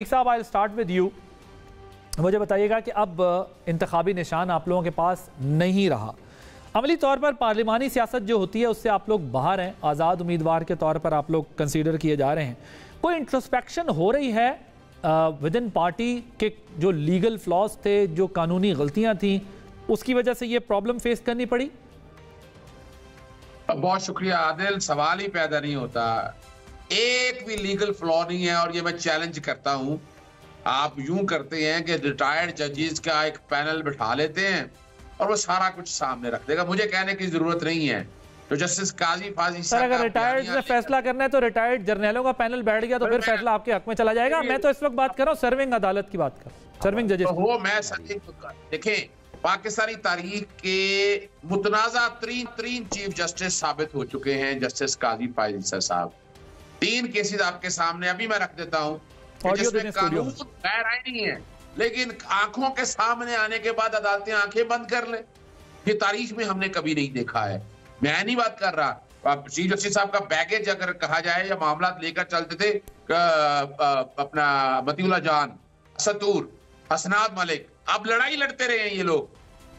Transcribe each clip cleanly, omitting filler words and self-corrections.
साहब I start with you. मुझे बताइएगा कि अब इंतखाबी निशान आप लोगों के पास नहीं रहा, अमली तौर पर पार्लिमानी सियासत जो होती है उससे आप लोग बाहर हैं, आज़ाद उम्मीदवार के तौर पर आप लोग कंसीडर किए जा रहे हैं। कोई इंट्रोस्पेक्शन हो रही है विद इन पार्टी के जो लीगल फ्लॉज थे, जो कानूनी गलतियां थी, उसकी वजह से ये प्रॉब्लम फेस करनी पड़ी? बहुत शुक्रिया आदिल, सवाल ही पैदा नहीं होता। एक भी लीगल फ्लॉ नहीं है और ये मैं चैलेंज करता हूं। आप यूं करते हैं कि रिटायर्ड जजेस का एक पैनल बिठा लेते हैं और वो सारा कुछ सामने रख देगा, मुझे कहने की जरूरत नहीं है। तो जस्टिस काजी फाजी सर, अगर रिटायर्ड में फैसला करना है तो रिटायर्ड जर्नलों का पैनल बैठ गया तो फिर फैसला आपके हक में चला जाएगा। मैं तो इस वक्त बात कर रहा हूँ सर्विंग अदालत की बात कर, सर्विंग जजेस। वो मैं देखें, पाकिस्तानी तारीख के मुतनाज़ा तरीन चीफ जस्टिस साबित हो चुके हैं जस्टिस काजी फायज़ साहब। 3 केसेस आपके सामने अभी मैं रख देता हूं, जिसमें कानून गैर आईनी है लेकिन आंखों के सामने आने के बाद अदालतें आंखें बंद कर लें। ये तारीख में हमने कभी नहीं देखा है। मैं नहीं बात कर रहा, चीफ जस्टिस साहब का बैगेज अगर कहा जाए या मामला लेकर चलते थे अपना मतीउल्लाह जान, सतूर, हसनात मलिक, अब लड़ाई लड़ते रहे हैं ये लोग,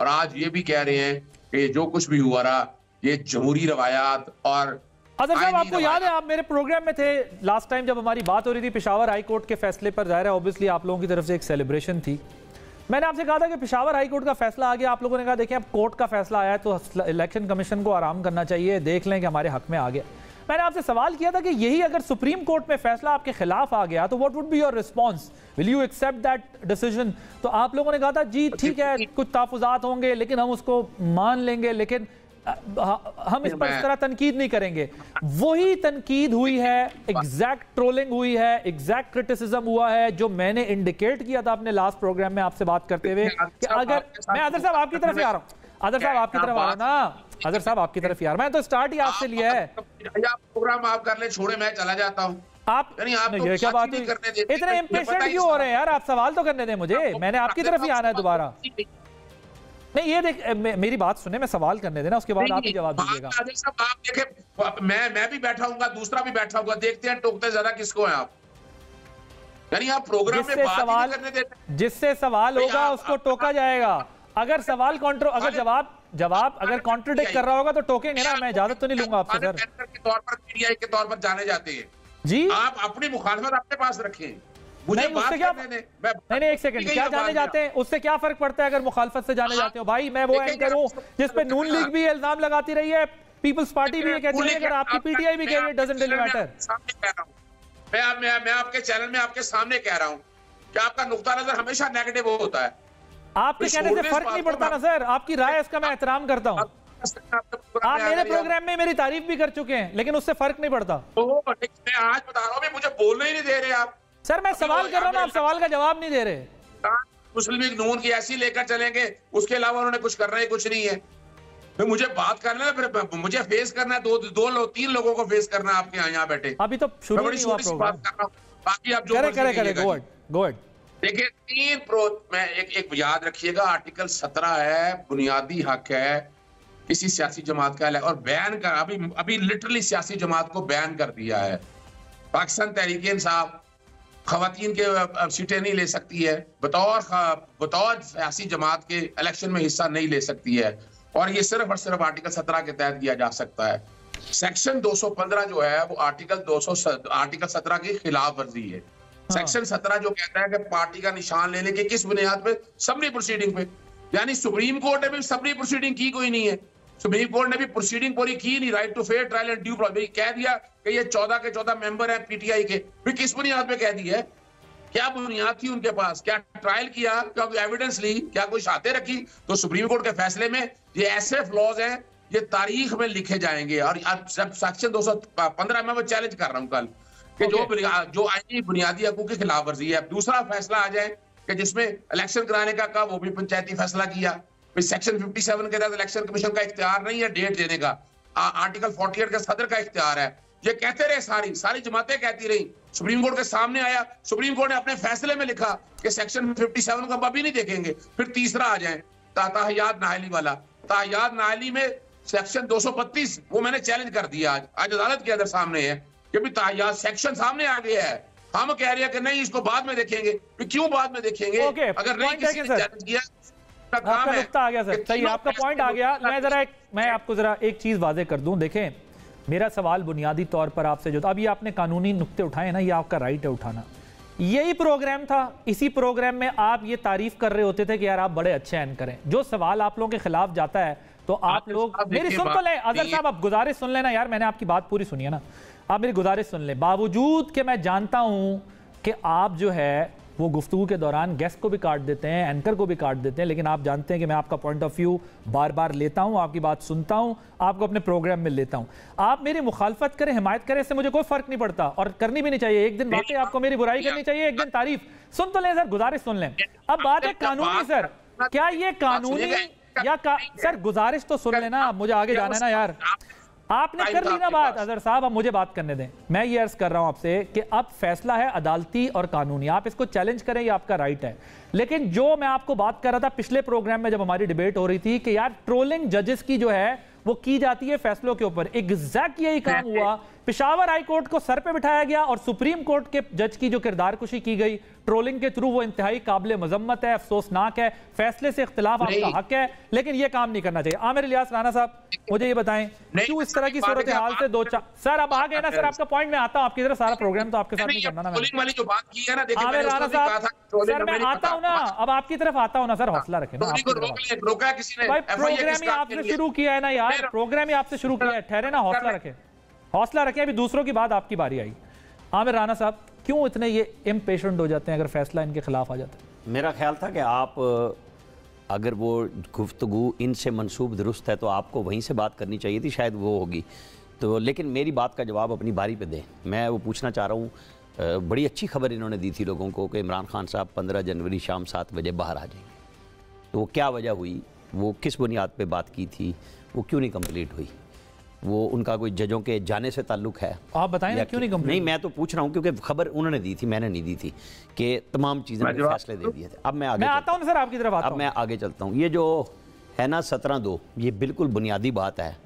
और आज ये भी कह रहे हैं कि जो कुछ भी हुआ रहा ये जमहूरी रवायात। और अदर साहब, आपको याद है आप मेरे प्रोग्राम में थे लास्ट टाइम जब हमारी बात हो रही थी पेशावर हाई कोर्ट के फैसले पर, जाहिर है ऑब्वियसली आप लोगों की तरफ से एक सेलिब्रेशन थी। मैंने आपसे कहा था कि पेशावर हाई कोर्ट का फैसला आ गया, आप लोगों ने कहा देखें अब कोर्ट का फैसला आया है तो इलेक्शन कमीशन को आराम करना चाहिए, देख लें कि हमारे हक में आ गया। मैंने आपसे सवाल किया था कि यही अगर सुप्रीम कोर्ट में फैसला आपके खिलाफ आ गया तो what would be your response, will you accept that decision? तो आप लोगों ने कहा था जी ठीक है, कुछ तहफ़्फ़ुज़ात होंगे लेकिन हम उसको मान लेंगे, लेकिन हम इस पर इस तरह तनकीद नहीं करेंगे। वही तनकीद हुई है, एग्जैक्ट ट्रोलिंग हुई है, एग्जैक्ट क्रिटिसिज्म हुआ है जो मैंने इंडिकेट किया था अपने लास्ट प्रोग्राम में आपसे बात करते हुए कि अगर मैं अदर साहब आपकी तरफ ही आ रहा हूं, अदर साहब आपकी तरफ आ रहा ना, अदर साहब आपकी तरफ यार, मैं तो स्टार्ट ही आपसे लिया है। प्रोग्राम आप कर ले, छोड़े, मैं चला जाता हूं। आप ये क्या बात हुई, इतने इम्पेशेंट क्यों हो रहे हैं यार? आप सवाल तो करने दें मुझे, मैंने आपकी तरफ ही आना है दोबारा। नहीं ये देख, मेरी बात सुने, मैं सवाल करने देना, उसके बाद आप ही जवाब दीजिएगा। आप देखें, मैं भी बैठा हूँगा, दूसरा भी बैठा होगा, देखते हैं टोकते ज्यादा किसको है आप। यानी आप प्रोग्राम में बात नहीं करने देते, जिससे सवाल होगा उसको टोका जाएगा। अगर सवाल अगर जवाब अगर कॉन्ट्रडिक्ट कर रहा होगा तो टोकेंगे ना, मैं इजाजत तो नहीं लूंगा आपसे सर। के तौर पर पीटीआई के तौर पर जाने जाते हैं जी, आप अपनी मुखालफत अपने पास रखें, मुझे नहीं, बात क्या करने नहीं एक सेकंड, क्या जाने जाते हैं उससे क्या फर्क पड़ता है अगर मुखालफत से जाने जाते हो? भाई मैं वो एंकर हूं जिस पे नून लीग भी इल्जाम लगाती रही है, पीपल्स पार्टी भी ये कहती है, अगर आपकी पीटीआई भी कह रही है, डजंट रियली मैटर। मैं आपके चैनल में आपके सामने कह रहा हूं कि आपका नुक्ता नजर हमेशा नेगेटिव होता है। आपके कहने से फर्क नहीं पड़ता ना सर, आपकी राय इसका मैं एहतराम करता हूं। आप मेरे प्रोग्राम में मेरी तारीफ भी कर चुके हैं लेकिन उससे फर्क नहीं पड़ता। मैं आज बता रहा हूं, मुझे बोलने ही नहीं दे रहे आप। सर मैं सवाल कर रहा हूं, आप सवाल का जवाब नहीं दे रहे। मुस्लिम लीग नून की ऐसी लेकर चलेंगे, उसके अलावा उन्होंने कुछ करना ही कुछ नहीं है। फिर मुझे बात करना है, फिर मुझे फेस करना है, 3 लोगों को फेस करना है आपके यहाँ बैठे। अभी तो शुरू नहीं हुआ प्रोग्राम, बाकी आप जो करे। देखिए मैं एक याद रखिएगा, आर्टिकल 17 है, बुनियादी हक है किसी सियासी जमात का, और बैन कर अभी लिटरली सियासी जमात को बैन कर दिया है। पाकिस्तान तहरीक इंसाफ खवातीन के सीटें नहीं ले सकती है, बतौर सियासी जमात के इलेक्शन में हिस्सा नहीं ले सकती है, और ये सिर्फ और सिर्फ आर्टिकल 17 के तहत किया जा सकता है। सेक्शन 215 जो है वो आर्टिकल 17 की खिलाफ वर्जी है। सेक्शन 17 जो कहता है कि पार्टी का निशान लेने के किस बुनियाद पे? समरी प्रोसीडिंग पे। यानी सुप्रीम कोर्ट ने भी समरी प्रोसीडिंग की कोई नहीं है, सुप्रीम कोर्ट ने भी प्रोसीडिंग पूरी की नहीं, right to fair trial and due process कह दिया कि ये 14 के 14 मेंबर हैं पीटीआई के, फिर किस बुनियाद पे कह दिया है? क्या बुनियाद थी उनके पास? क्या ट्रायल किया? क्या एविडेंस ली? क्या कोई शातें रखी? तो सुप्रीम कोर्ट के फैसले में ये ऐसे फ्लॉज हैं, ये तारीख में लिखे जाएंगे। और सेक्शन 215 में मैं चैलेंज कर रहा हूँ कल कि जो आईनी बुनियादी हकूक की खिलाफ वर्जी है। दूसरा फैसला आ जाए कि जिसमें इलेक्शन कराने का कहा, वो भी पंचायती फैसला किया। सेक्शन 57 के तहत इलेक्शन कमीशन का इख्तियार नहीं है डेट देने का, आर्टिकल 48 का सदर का इख्तियार है। ये कहते रहे, सारी जमातें कहती रही, सुप्रीम कोर्ट के सामने आया, सुप्रीम कोर्ट ने अपने फैसले में लिखा कि सेक्शन 57 को अभी नहीं देखेंगे। फिर तीसरा आ जाए ताहयात नाहली वाला, ताहयात नाहली में सेक्शन 232 वो मैंने चैलेंज कर दिया, आज अदालत के अंदर सामने है कि भी ताहयात सेक्शन सामने आ गया है हम कह रहे हैं कि नहीं इसको बाद में देखेंगे। क्यों बाद में देखेंगे? अगर नहीं किसी ने चैलेंज किया, आपका नुक्ता आ गया सर, सही, आपका पॉइंट आ गया। मैं आपको जरा एक चीज वादे कर दूं। देखें, मेरा सवाल बुनियादी तौर पर आपसे जो था, अब ये आपने कानूनी नुक्ते उठाए ना, ये आपका राइट है उठाना। यही प्रोग्राम था, इसी प्रोग्राम में आप ये तारीफ कर रहे होते थे कि यार आप बड़े अच्छे एंकर हैं। जो सवाल आप लोगों के खिलाफ जाता है तो आप लोग मेरी सुन तो लें। अजहर साहब आप गुजारिश सुन लेना यार, मैंने आपकी बात पूरी सुनी है ना, आप मेरी गुजारिश सुन लें। बावजूद कि मैं जानता हूं कि आप जो है वो गुफ्तगू के दौरान गेस्ट को भी काट देते हैं, एंकर को भी काट देते हैं, लेकिन आप जानते हैं कि मैं आपका पॉइंट ऑफ व्यू बार बार लेता हूं, आपकी बात सुनता हूं, आपको अपने प्रोग्राम में लेता हूं। आप मेरी मुखालफत करें, हिमायत करें, इससे मुझे कोई फर्क नहीं पड़ता और करनी भी नहीं चाहिए। एक दिन बातें आपको मेरी बुराई करनी चाहिए, एक दिन तारीफ। सुन तो लें सर, गुजारिश सुन लें। अब बात है कानूनी सर, क्या ये कानूनी या सर गुजारिश तो सुन लेना, मुझे आगे जाना है ना यार। आपने कर ली ना बात अजहर साहब, अब मुझे बात करने दें। मैं ये अर्ज कर रहा हूं आपसे कि अब फैसला है अदालती और कानूनी, आप इसको चैलेंज करें, ये आपका राइट है। लेकिन जो मैं आपको बात कर रहा था पिछले प्रोग्राम में जब हमारी डिबेट हो रही थी कि यार ट्रोलिंग जजेस की जो है वो की जाती है फैसलों के ऊपर, एग्जैक्ट यही काम हुआ। पेशावर हाई कोर्ट को सर पे बिठाया गया और सुप्रीम कोर्ट के जज की जो किरदारकुशी की गई ट्रोलिंग के थ्रू, वो इंतहाई काबिल मजम्मत है, अफसोसनाक है। फैसले से इख्तिलाफ आपका हक है, लेकिन ये काम नहीं करना चाहिए। आमिर इलियास राणा साहब, मुझे ये बताएं क्यों इस तरह की सूरत हाल से दो चार सर अब आ गए ना सर, आपका पॉइंट में आता हूं आपकी तरफ, सारा प्रोग्राम तो आपके साथ नहीं करना ना। आमिर राणा साहब सर मैं आता हूं ना, अब आपकी तरफ आता हूं ना सर, हौसला रखें ना। भाई प्रोग्राम ही आपसे शुरू किया है ना यार, प्रोग्राम ही आपसे शुरू किया है, ठहरे ना, हौसला रखें, हौसला रखें। अभी दूसरों की बात, आपकी बारी आई। आमिर राणा साहब क्यों इतने ये इम्पेशेंट हो जाते हैं अगर फैसला इनके खिलाफ आ जाता है? मेरा ख्याल था कि आप अगर वो गुफ्तगू इनसे मंसूब दुरुस्त है तो आपको वहीं से बात करनी चाहिए थी, शायद वो होगी तो। लेकिन मेरी बात का जवाब अपनी बारी पे दें। मैं वो पूछना चाह रहा हूँ, बड़ी अच्छी खबर इन्होंने दी थी लोगों को कि इमरान खान साहब 15 जनवरी शाम 7 बजे बाहर आ जाएंगे। तो वो क्या वजह हुई, वो किस बुनियाद पे बात की थी, वो क्यों नहीं कंप्लीट हुई? वो उनका कोई जजों के जाने से ताल्लुक है? आप बताएं ना, क्यों नहीं कंप्लीट? नहीं, मैं तो पूछ रहा हूँ क्योंकि खबर उन्होंने दी थी, मैंने नहीं दी थी, कि तमाम चीज़ें फैसले दे दिए थे। अब मैं आता हूँ सर, आपकी तरफ आता हूँ। अब मैं आगे चलता हूँ। ये जो है ना 17-2, ये बिल्कुल बुनियादी बात है।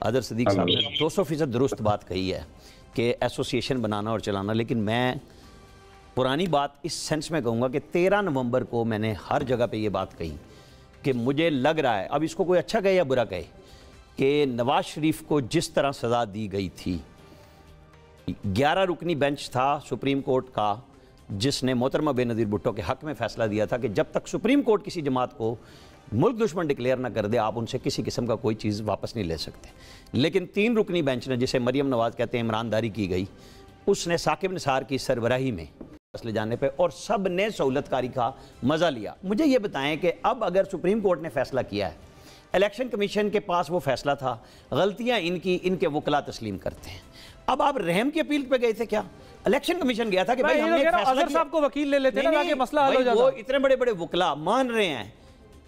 अदर सदीक साहब ने 200% दुरुस्त बात कही है कि एसोसिएशन बनाना और चलाना, लेकिन मैं पुरानी बात इस सेंस में कहूँगा कि 13 नवंबर को मैंने हर जगह पे ये बात कही कि मुझे लग रहा है, अब इसको कोई अच्छा कहे या बुरा कहे, कि नवाज शरीफ को जिस तरह सज़ा दी गई थी, 11 रुकनी बेंच था सुप्रीम कोर्ट का जिसने मोहतरमा बेनज़ीर भुट्टो के हक़ में फ़ैसला दिया था कि जब तक सुप्रीम कोर्ट किसी जमात को मुल्क दुश्मन डिक्लेयर ना कर दे, आप उनसे किसी किस्म का कोई चीज़ वापस नहीं ले सकते। लेकिन 3 रुकनी बेंच ने, जिसे मरियम नवाज़ कहते हैं, ईमानदारी की गई, उसने साकिब निसार की सरबराही में फैसले जाने पे और सब ने सहूलतकारी का मज़ा लिया। मुझे ये बताएं कि अब अगर सुप्रीम कोर्ट ने फैसला किया है, इलेक्शन कमीशन के पास वो फैसला था, गलतियां इनकी इनके वकला तस्लीम करते हैं, अब आप रहम की अपील पे गए थे क्या? इलेक्शन कमीशन गया था कि भाई हमने फैसला किया, साहब को वकील ले लेते हैं ना, कि मसला हल हो जाता। वो इतने बड़े बड़े वकला मान रहे हैं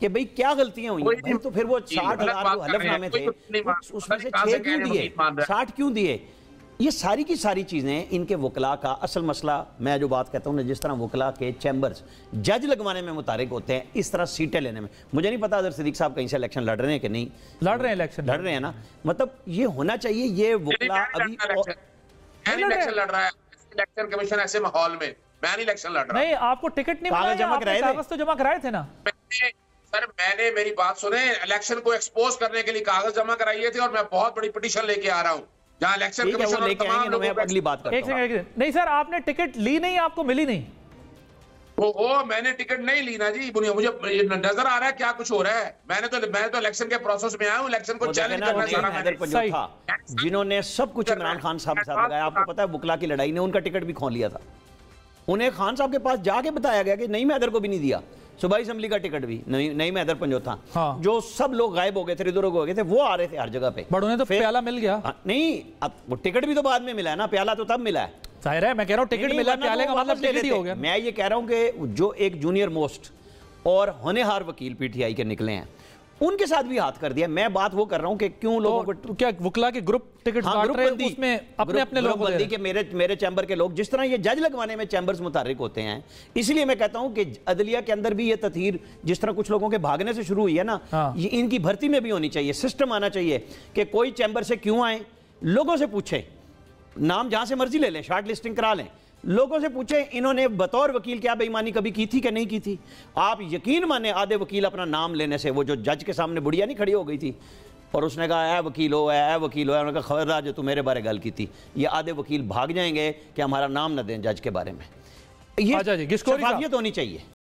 कि भाई क्या गलतियां हुई हैं, तो फिर वो 60,000 हलफनामे थे, उसमें से 6 क्यों दिए, 60 क्यों दिए? ये सारी की सारी चीज़ें इनके वकला का असल मसला। मैं जो बात कहता हूँ ना, जिस तरह वकला के चैम्बर्स जज लगवाने में मुतारिक होते हैं, इस तरह सीटें लेने में, मुझे नहीं पता अदर सिद्दीक साहब कहीं से इलेक्शन लड़ रहे हैं कि नहीं लड़ रहे हैं, इलेक्शन लड़ रहे हैं ना, मतलब ये होना चाहिए। ये वकला अभी इलेक्शन लड़ रहा है, इलेक्शन कमीशन ऐसे माहौल में, मैं नहीं इलेक्शन लड़ रहा। नहीं, आपको टिकट नहीं मिला, कागज तो जमा कराए थे ना सर। मैंने, मेरी बात सुने, इलेक्शन को एक्सपोज करने के लिए कागज जमा कराइए थे और मैं बहुत बड़ी पिटीशन लेके आ रहा हूँ जहां इलेक्शन कमीशन लेके आएंगे। मैं अगली बात करता हूं। नहीं सर, आपने टिकट ली नहीं, आपको मिली नहीं। वो मैंने टिकट नहीं ली ना जी, मुझे नजर आ रहा है क्या कुछ हो रहा है। मैंने तो इलेक्शन के प्रोसेस में आया हूं, इलेक्शन को चैलेंज करना सारा मैंने था, जिन्होंने सब कुछ इमरान खान साहब के साथ लगाया। आपको पता है वकला की लड़ाई ने उनका टिकट भी खोल लिया था। उन्हें खान साहब के पास जाके बताया गया कि नहीं, मैं अदर को भी नहीं दिया, सूबाई असेंबली का टिकट भी नहीं, मैं इधर पंजोथा। हाँ। जो सब लोग गायब हो गए थे, इधर हो गए थे, वो आ रहे थे हर जगह पे। बट उन्हें तो प्याला मिल गया। नहीं, अब वो टिकट भी तो बाद में मिला है ना, प्याला तो तब मिला है। जाहिर है, मैं कह रहा हूँ टिकट मिला, प्याले का मतलब टिकट ही हो गया। मैं ये कह रहा हूँ कि जो एक जूनियर मोस्ट और होनेहार वकील पीटीआई के निकले हैं, उनके साथ भी हाथ कर दिया। मैं बात वो कर रहा हूं कि क्यों लोगों को, क्या वकला के ग्रुप टिकट काट रहे हैं, उसमें अपने अपने लोग बंदी के मेरे चैम्बर के लोग, जिस तरह ये जज लगवाने में चैम्बर्स मुतारिक होते हैं। इसलिए मैं कहता हूं कि अदलिया के अंदर भी ये तथहीर, जिस तरह कुछ लोगों के भागने से शुरू हुई है ना, ये इनकी भर्ती में भी होनी चाहिए। सिस्टम आना चाहिए कि कोई चैम्बर से क्यों आए, लोगों से पूछे, नाम जहां से मर्जी ले लें, शॉर्ट लिस्टिंग करा लें, लोगों से पूछे इन्होंने बतौर वकील क्या बेईमानी कभी की थी कि नहीं की थी। आप यकीन माने आधे वकील अपना नाम लेने से, वो जो जज के सामने बुढ़िया नहीं खड़ी हो गई थी और उसने कहा ए वकील हो, ए वकील हो, उन्होंने कहा खबरदार जो तू मेरे बारे गल की थी, ये आधे वकील भाग जाएंगे कि हमारा नाम न दें जज के बारे में। ये शफाफियत होनी चाहिए।